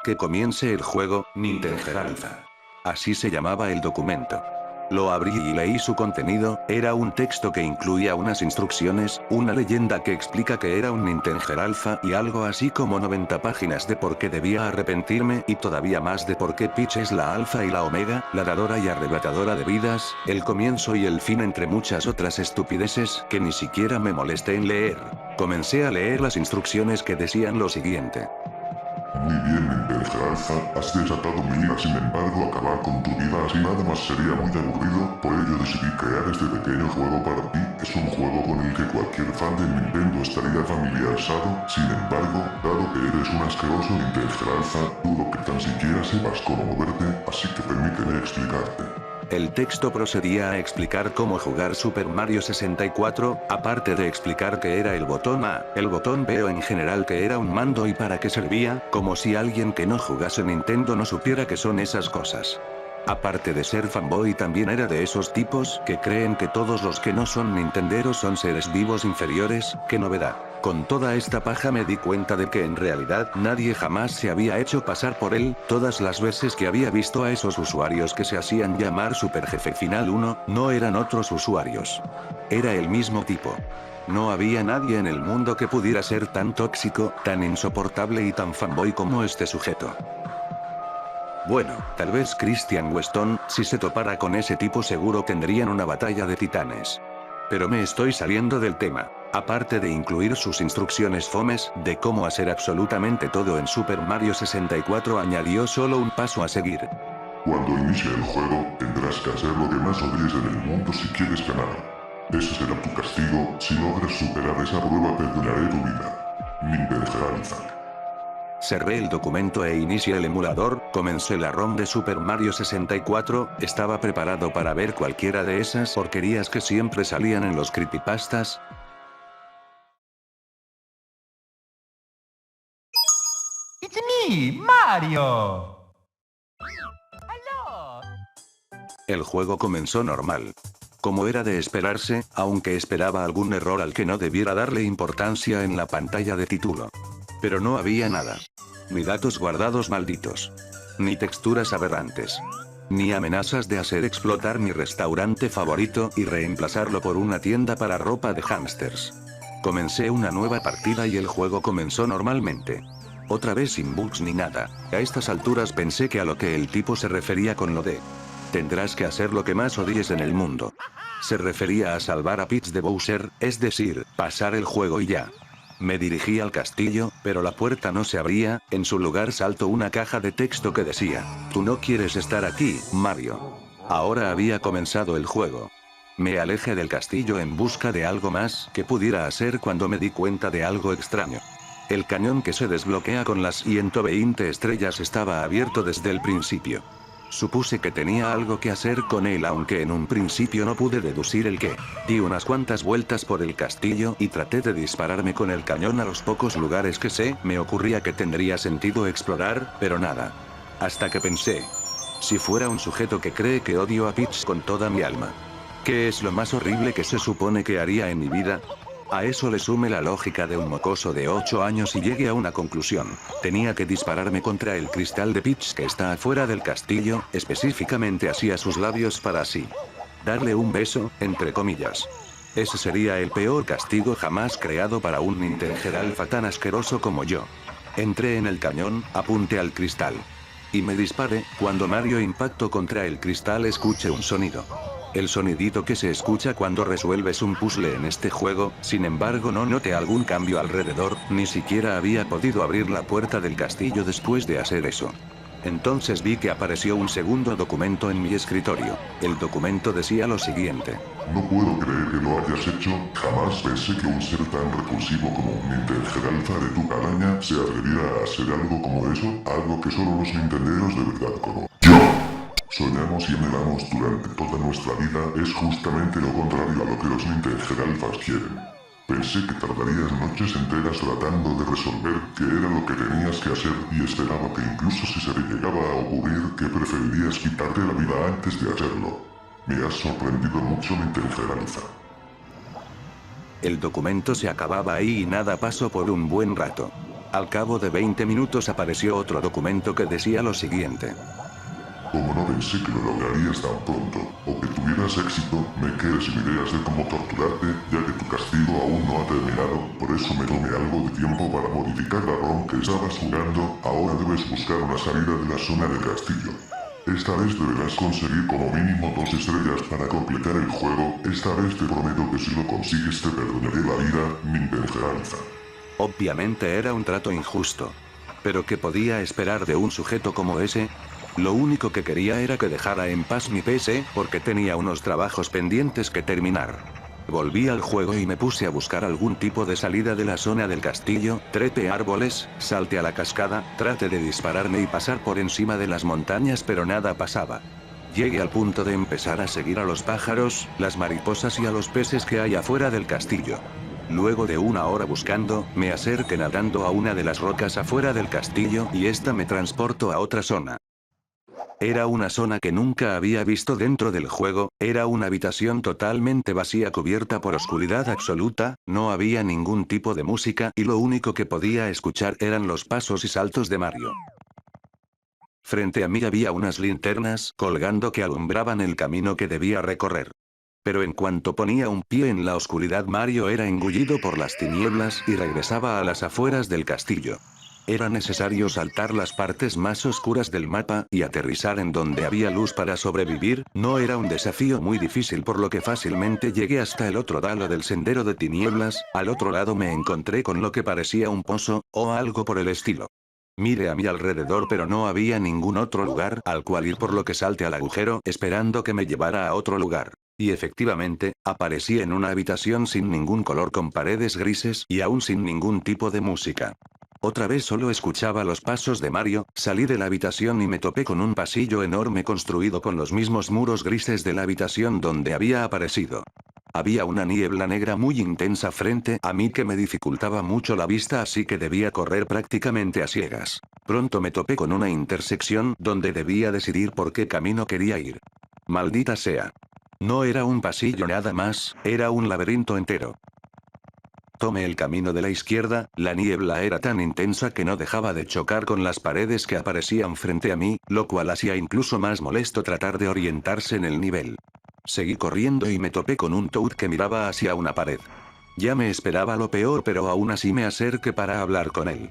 Que comience el juego, Nintendo Alpha. Así se llamaba el documento. Lo abrí y leí su contenido, era un texto que incluía unas instrucciones, una leyenda que explica que era un Nintendo Alpha y algo así como 90 páginas de por qué debía arrepentirme y todavía más de por qué Peach es la alfa y la omega, la dadora y arrebatadora de vidas, el comienzo y el fin entre muchas otras estupideces que ni siquiera me molesté en leer. Comencé a leer las instrucciones que decían lo siguiente. Muy bien, Nintendo Alpha, has desatado mi ira, sin embargo acabar con tu vida así nada más sería muy aburrido, por ello decidí crear este pequeño juego para ti, es un juego con el que cualquier fan de Nintendo estaría familiarizado, sin embargo, dado que eres un asqueroso Nintendo Alpha, dudo que tan siquiera sepas cómo moverte, así que permíteme explicarte. El texto procedía a explicar cómo jugar Super Mario 64, aparte de explicar qué era el botón A, el botón B o en general qué era un mando y para qué servía, como si alguien que no jugase Nintendo no supiera qué son esas cosas. Aparte de ser fanboy también era de esos tipos que creen que todos los que no son nintenderos son seres vivos inferiores, qué novedad. Con toda esta paja me di cuenta de que en realidad nadie jamás se había hecho pasar por él, todas las veces que había visto a esos usuarios que se hacían llamar Super Jefe Final 1, no eran otros usuarios. Era el mismo tipo. No había nadie en el mundo que pudiera ser tan tóxico, tan insoportable y tan fanboy como este sujeto. Bueno, tal vez Christian Weston, si se topara con ese tipo seguro tendrían una batalla de titanes. Pero me estoy saliendo del tema. Aparte de incluir sus instrucciones fomes, de cómo hacer absolutamente todo en Super Mario 64 añadió solo un paso a seguir. Cuando inicie el juego, tendrás que hacer lo que más odies en el mundo si quieres ganar. Ese será tu castigo, si logras superar esa prueba perdonaré tu vida. Nintendo Alpha. Cerré el documento e inicié el emulador, comencé la ROM de Super Mario 64, estaba preparado para ver cualquiera de esas porquerías que siempre salían en los creepypastas. It's me, Mario! Hello! El juego comenzó normal. Como era de esperarse, aunque esperaba algún error al que no debiera darle importancia en la pantalla de título. Pero no había nada. Ni datos guardados malditos. Ni texturas aberrantes. Ni amenazas de hacer explotar mi restaurante favorito y reemplazarlo por una tienda para ropa de hámsters. Comencé una nueva partida y el juego comenzó normalmente. Otra vez sin bugs ni nada. A estas alturas pensé que a lo que el tipo se refería con lo de tendrás que hacer lo que más odies en el mundo. Se refería a salvar a Peach de Bowser, es decir, pasar el juego y ya. Me dirigí al castillo, pero la puerta no se abría, en su lugar saltó una caja de texto que decía, tú no quieres estar aquí, Mario. Ahora había comenzado el juego. Me alejé del castillo en busca de algo más que pudiera hacer cuando me di cuenta de algo extraño. El cañón que se desbloquea con las 120 estrellas estaba abierto desde el principio. Supuse que tenía algo que hacer con él aunque en un principio no pude deducir el qué. Di unas cuantas vueltas por el castillo y traté de dispararme con el cañón a los pocos lugares que me ocurría que tendría sentido explorar, pero nada. Hasta que pensé. Si fuera un sujeto que cree que odio a Peach con toda mi alma. ¿Qué es lo más horrible que se supone que haría en mi vida? A eso le sume la lógica de un mocoso de 8 años y llegue a una conclusión. Tenía que dispararme contra el cristal de Peach que está afuera del castillo, específicamente hacia sus labios para así darle un beso, entre comillas. Ese sería el peor castigo jamás creado para un Nintendo Alpha tan asqueroso como yo. Entré en el cañón, apunté al cristal. Y me disparé, cuando Mario impactó contra el cristal escuché un sonido. El sonidito que se escucha cuando resuelves un puzzle en este juego, sin embargo no noté algún cambio alrededor, ni siquiera había podido abrir la puerta del castillo después de hacer eso. Entonces vi que apareció un segundo documento en mi escritorio. El documento decía lo siguiente. No puedo creer que lo hayas hecho, jamás pensé que un ser tan repulsivo como un Nintendo Alpha de tu calaña se atreviera a hacer algo como eso, algo que solo los nintenderos de verdad conocen. Soñamos y anhelamos durante toda nuestra vida es justamente lo contrario a lo que los Nintendo Alphas quieren. Pensé que tardarías noches enteras tratando de resolver qué era lo que tenías que hacer y esperaba que incluso si se te llegaba a ocurrir que preferirías quitarte la vida antes de hacerlo. Me has sorprendido mucho Nintendo Alpha. El documento se acababa ahí y nada pasó por un buen rato. Al cabo de 20 minutos apareció otro documento que decía lo siguiente. Como no pensé que lo lograrías tan pronto, o que tuvieras éxito, me quedé sin ideas de cómo torturarte, ya que tu castigo aún no ha terminado, por eso me tomé algo de tiempo para modificar la ROM que estabas jugando, ahora debes buscar una salida de la zona del castillo. Esta vez deberás conseguir como mínimo 2 estrellas para completar el juego, esta vez te prometo que si lo consigues te perdonaré la vida, Ninten Geralza. Obviamente era un trato injusto. ¿Pero qué podía esperar de un sujeto como ese? Lo único que quería era que dejara en paz mi PC, porque tenía unos trabajos pendientes que terminar. Volví al juego y me puse a buscar algún tipo de salida de la zona del castillo, trepé árboles, salté a la cascada, traté de dispararme y pasar por encima de las montañas pero nada pasaba. Llegué al punto de empezar a seguir a los pájaros, las mariposas y a los peces que hay afuera del castillo. Luego de una hora buscando, me acerqué nadando a una de las rocas afuera del castillo y esta me transportó a otra zona. Era una zona que nunca había visto dentro del juego, era una habitación totalmente vacía cubierta por oscuridad absoluta, no había ningún tipo de música y lo único que podía escuchar eran los pasos y saltos de Mario. Frente a mí había unas linternas colgando que alumbraban el camino que debía recorrer. Pero en cuanto ponía un pie en la oscuridad, Mario era engullido por las tinieblas y regresaba a las afueras del castillo. Era necesario saltar las partes más oscuras del mapa y aterrizar en donde había luz para sobrevivir, no era un desafío muy difícil por lo que fácilmente llegué hasta el otro lado del sendero de tinieblas, al otro lado me encontré con lo que parecía un pozo, o algo por el estilo. Miré a mi alrededor pero no había ningún otro lugar al cual ir por lo que salté al agujero esperando que me llevara a otro lugar. Y efectivamente, aparecí en una habitación sin ningún color con paredes grises y aún sin ningún tipo de música. Otra vez solo escuchaba los pasos de Mario, salí de la habitación y me topé con un pasillo enorme construido con los mismos muros grises de la habitación donde había aparecido. Había una niebla negra muy intensa frente a mí que me dificultaba mucho la vista así que debía correr prácticamente a ciegas. Pronto me topé con una intersección donde debía decidir por qué camino quería ir. Maldita sea. No era un pasillo nada más, era un laberinto entero. Tomé el camino de la izquierda, la niebla era tan intensa que no dejaba de chocar con las paredes que aparecían frente a mí, lo cual hacía incluso más molesto tratar de orientarse en el nivel. Seguí corriendo y me topé con un Toad que miraba hacia una pared. Ya me esperaba lo peor pero aún así me acerqué para hablar con él.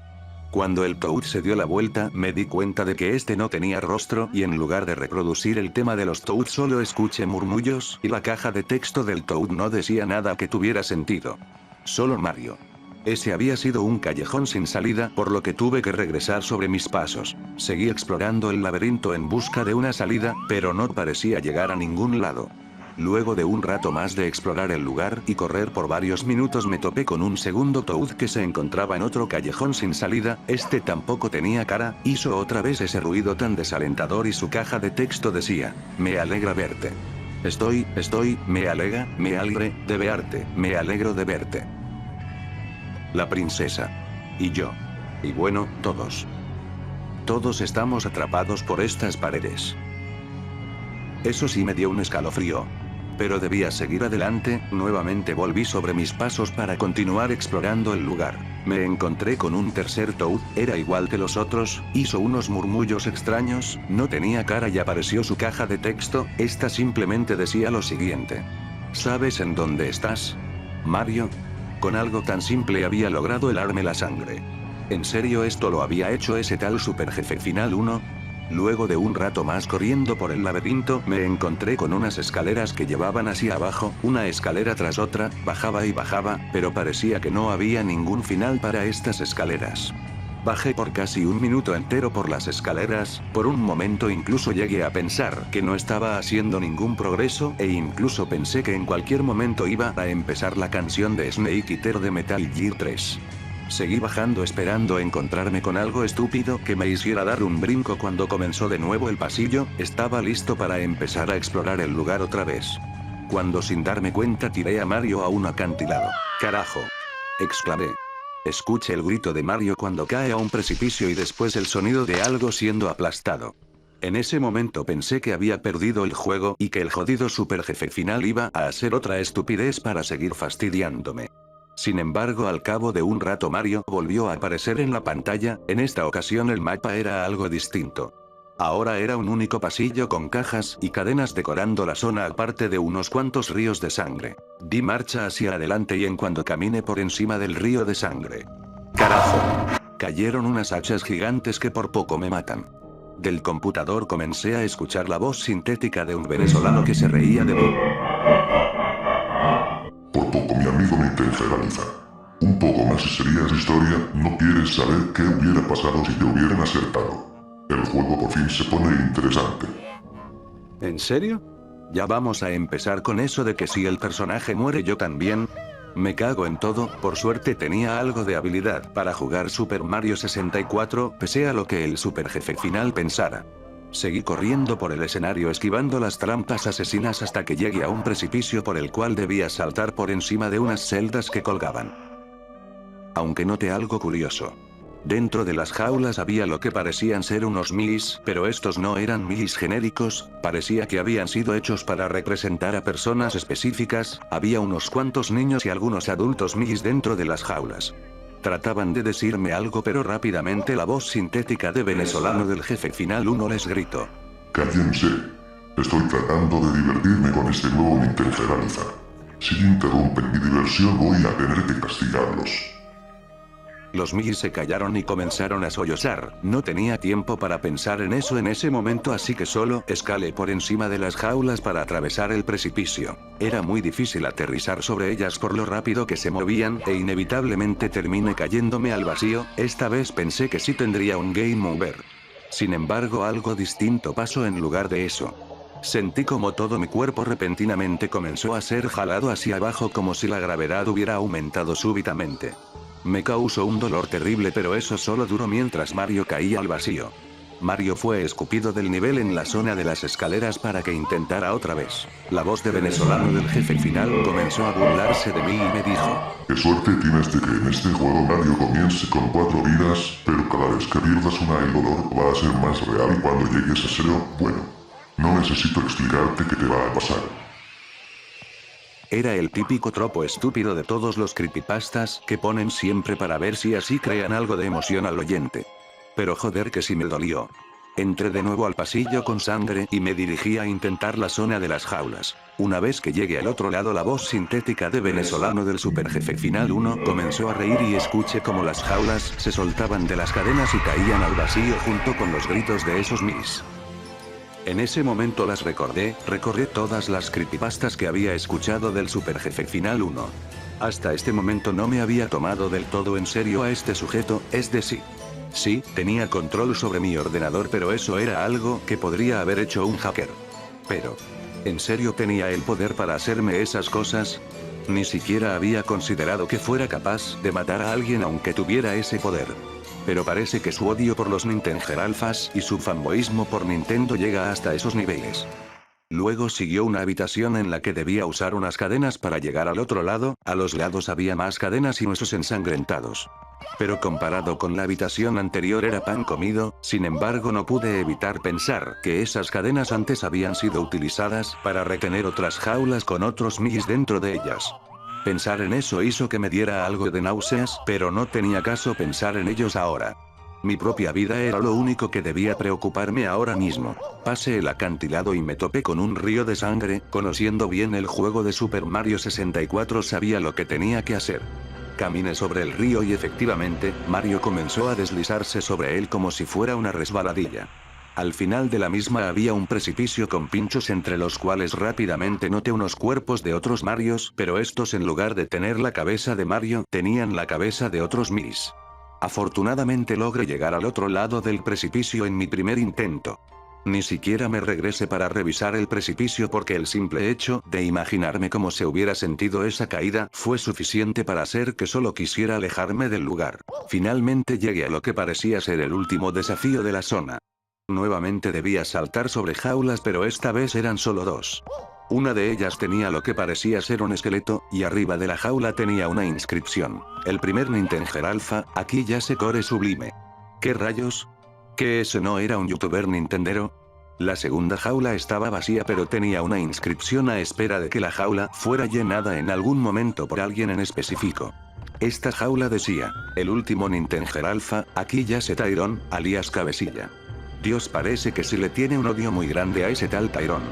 Cuando el Toad se dio la vuelta me di cuenta de que este no tenía rostro y en lugar de reproducir el tema de los Toad solo escuché murmullos y la caja de texto del Toad no decía nada que tuviera sentido. Solo Mario. Ese había sido un callejón sin salida por lo que tuve que regresar sobre mis pasos. Seguí explorando el laberinto en busca de una salida, pero no parecía llegar a ningún lado. Luego de un rato más de explorar el lugar y correr por varios minutos me topé con un segundo Toad que se encontraba en otro callejón sin salida, este tampoco tenía cara, hizo otra vez ese ruido tan desalentador y su caja de texto decía, me alegra verte. Me alegre de verte, me alegro de verte. La princesa. Y yo. Y bueno, todos. Todos estamos atrapados por estas paredes. Eso sí me dio un escalofrío. Pero debía seguir adelante, nuevamente volví sobre mis pasos para continuar explorando el lugar. Me encontré con un tercer Toad, era igual que los otros, hizo unos murmullos extraños, no tenía cara y apareció su caja de texto, esta simplemente decía lo siguiente. ¿Sabes en dónde estás? Mario. Con algo tan simple había logrado helarme la sangre. ¿En serio esto lo había hecho ese tal Superjefe Final 1? Luego de un rato más corriendo por el laberinto, me encontré con unas escaleras que llevaban hacia abajo, una escalera tras otra, bajaba y bajaba, pero parecía que no había ningún final para estas escaleras. Bajé por casi un minuto entero por las escaleras, por un momento incluso llegué a pensar que no estaba haciendo ningún progreso e incluso pensé que en cualquier momento iba a empezar la canción de Snake Eater de Metal Gear 3. Seguí bajando esperando encontrarme con algo estúpido que me hiciera dar un brinco cuando comenzó de nuevo el pasillo, estaba listo para empezar a explorar el lugar otra vez. Cuando sin darme cuenta tiré a Mario a un acantilado. ¡Carajo!, exclamé. Escuché el grito de Mario cuando cae a un precipicio y después el sonido de algo siendo aplastado. En ese momento pensé que había perdido el juego y que el jodido Superjefe Final iba a hacer otra estupidez para seguir fastidiándome. Sin embargo, al cabo de un rato Mario volvió a aparecer en la pantalla, en esta ocasión el mapa era algo distinto. Ahora era un único pasillo con cajas y cadenas decorando la zona aparte de unos cuantos ríos de sangre. Di marcha hacia adelante y en cuando caminé por encima del río de sangre. ¡Carajo! Cayeron unas hachas gigantes que por poco me matan. Del computador comencé a escuchar la voz sintética de un venezolano que se reía de mí. Por poco mi amigo me generaliza. Un poco más y sería esa historia, no quieres saber qué hubiera pasado si te hubieran acertado. El juego por fin se pone interesante. ¿En serio? Ya vamos a empezar con eso de que si el personaje muere yo también. Me cago en todo, por suerte tenía algo de habilidad para jugar Super Mario 64, pese a lo que el super jefe final pensara. Seguí corriendo por el escenario esquivando las trampas asesinas hasta que llegué a un precipicio por el cual debía saltar por encima de unas celdas que colgaban. Aunque noté algo curioso. Dentro de las jaulas había lo que parecían ser unos milis, pero estos no eran milis genéricos, parecía que habían sido hechos para representar a personas específicas, había unos cuantos niños y algunos adultos milis dentro de las jaulas. Trataban de decirme algo pero rápidamente la voz sintética de venezolano del jefe final 1 les gritó. Cállense. Estoy tratando de divertirme con este nuevo Nintendo Generaliza. Si interrumpen mi diversión voy a tener que castigarlos. Los milis se callaron y comenzaron a sollozar, no tenía tiempo para pensar en eso en ese momento así que solo escalé por encima de las jaulas para atravesar el precipicio. Era muy difícil aterrizar sobre ellas por lo rápido que se movían e inevitablemente terminé cayéndome al vacío, esta vez pensé que sí tendría un game over. Sin embargo algo distinto pasó en lugar de eso. Sentí como todo mi cuerpo repentinamente comenzó a ser jalado hacia abajo como si la gravedad hubiera aumentado súbitamente. Me causó un dolor terrible pero eso solo duró mientras Mario caía al vacío. Mario fue escupido del nivel en la zona de las escaleras para que intentara otra vez. La voz de venezolano del jefe final comenzó a burlarse de mí y me dijo. Qué suerte tienes de que en este juego Mario comience con 4 vidas, pero cada vez que pierdas una el dolor va a ser más real y cuando llegues a 0, bueno, no necesito explicarte qué te va a pasar. Era el típico tropo estúpido de todos los creepypastas que ponen siempre para ver si así crean algo de emoción al oyente. Pero joder que sí me dolió. Entré de nuevo al pasillo con sangre y me dirigí a intentar la zona de las jaulas. Una vez que llegué al otro lado la voz sintética de venezolano del super jefe final 1 comenzó a reír y escuché como las jaulas se soltaban de las cadenas y caían al vacío junto con los gritos de esos milis. En ese momento las recordé todas las creepypastas que había escuchado del Super Jefe Final 1. Hasta este momento no me había tomado del todo en serio a este sujeto, es decir, sí, tenía control sobre mi ordenador pero eso era algo que podría haber hecho un hacker. Pero, ¿en serio tenía el poder para hacerme esas cosas? Ni siquiera había considerado que fuera capaz de matar a alguien aunque tuviera ese poder. Pero parece que su odio por los Nintengeralfas y su fanboísmo por Nintendo llega hasta esos niveles. Luego siguió una habitación en la que debía usar unas cadenas para llegar al otro lado, a los lados había más cadenas y huesos ensangrentados. Pero comparado con la habitación anterior era pan comido, sin embargo no pude evitar pensar que esas cadenas antes habían sido utilizadas para retener otras jaulas con otros milis dentro de ellas. Pensar en eso hizo que me diera algo de náuseas, pero no tenía caso pensar en ellos ahora. Mi propia vida era lo único que debía preocuparme ahora mismo. Pasé el acantilado y me topé con un río de sangre, conociendo bien el juego de Super Mario 64 sabía lo que tenía que hacer. Caminé sobre el río y efectivamente, Mario comenzó a deslizarse sobre él como si fuera una resbaladilla. Al final de la misma había un precipicio con pinchos entre los cuales rápidamente noté unos cuerpos de otros Marios, pero estos en lugar de tener la cabeza de Mario, tenían la cabeza de otros milis. Afortunadamente logré llegar al otro lado del precipicio en mi primer intento. Ni siquiera me regresé para revisar el precipicio porque el simple hecho de imaginarme cómo se hubiera sentido esa caída fue suficiente para hacer que solo quisiera alejarme del lugar. Finalmente llegué a lo que parecía ser el último desafío de la zona. Nuevamente debía saltar sobre jaulas pero esta vez eran solo 2. Una de ellas tenía lo que parecía ser un esqueleto, y arriba de la jaula tenía una inscripción. El primer Nintengeralfa, aquí yace Core Sublime. ¿Qué rayos? ¿Que ese no era un youtuber nintendero? La segunda jaula estaba vacía pero tenía una inscripción a espera de que la jaula fuera llenada en algún momento por alguien en específico. Esta jaula decía, el último Nintenger Alpha, aquí yace Tyrone, alias Cabecilla. Dios, parece que se le tiene un odio muy grande a ese tal Tyrone.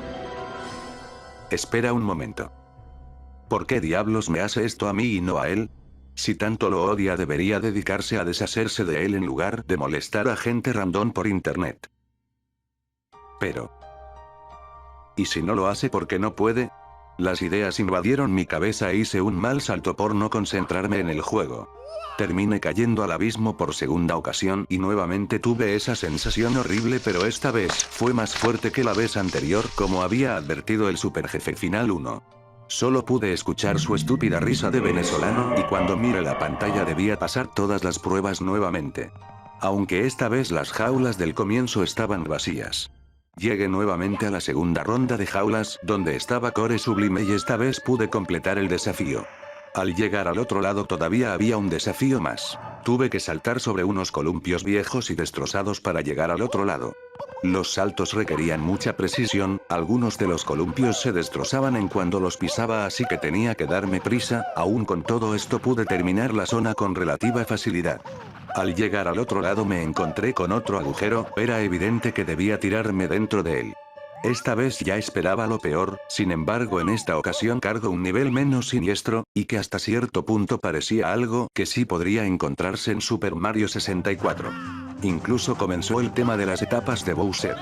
Espera un momento. ¿Por qué diablos me hace esto a mí y no a él? Si tanto lo odia, debería dedicarse a deshacerse de él en lugar de molestar a gente random por internet. Pero... ¿y si no lo hace porque no puede? Las ideas invadieron mi cabeza e hice un mal salto por no concentrarme en el juego. Terminé cayendo al abismo por segunda ocasión y nuevamente tuve esa sensación horrible, pero esta vez fue más fuerte que la vez anterior, como había advertido el Superjefe Final 1. Solo pude escuchar su estúpida risa de venezolano y cuando miré la pantalla debía pasar todas las pruebas nuevamente. Aunque esta vez las jaulas del comienzo estaban vacías. Llegué nuevamente a la segunda ronda de jaulas, donde estaba Core Sublime y esta vez pude completar el desafío. Al llegar al otro lado todavía había un desafío más. Tuve que saltar sobre unos columpios viejos y destrozados para llegar al otro lado. Los saltos requerían mucha precisión, algunos de los columpios se destrozaban en cuando los pisaba, así que tenía que darme prisa. Aún con todo esto pude terminar la zona con relativa facilidad. Al llegar al otro lado me encontré con otro agujero, era evidente que debía tirarme dentro de él. Esta vez ya esperaba lo peor, sin embargo en esta ocasión cargo un nivel menos siniestro, y que hasta cierto punto parecía algo que sí podría encontrarse en Super Mario 64. Incluso comenzó el tema de las etapas de Bowser.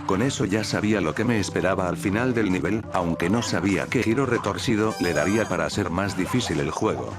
Con eso ya sabía lo que me esperaba al final del nivel, aunque no sabía qué giro retorcido le daría para hacer más difícil el juego.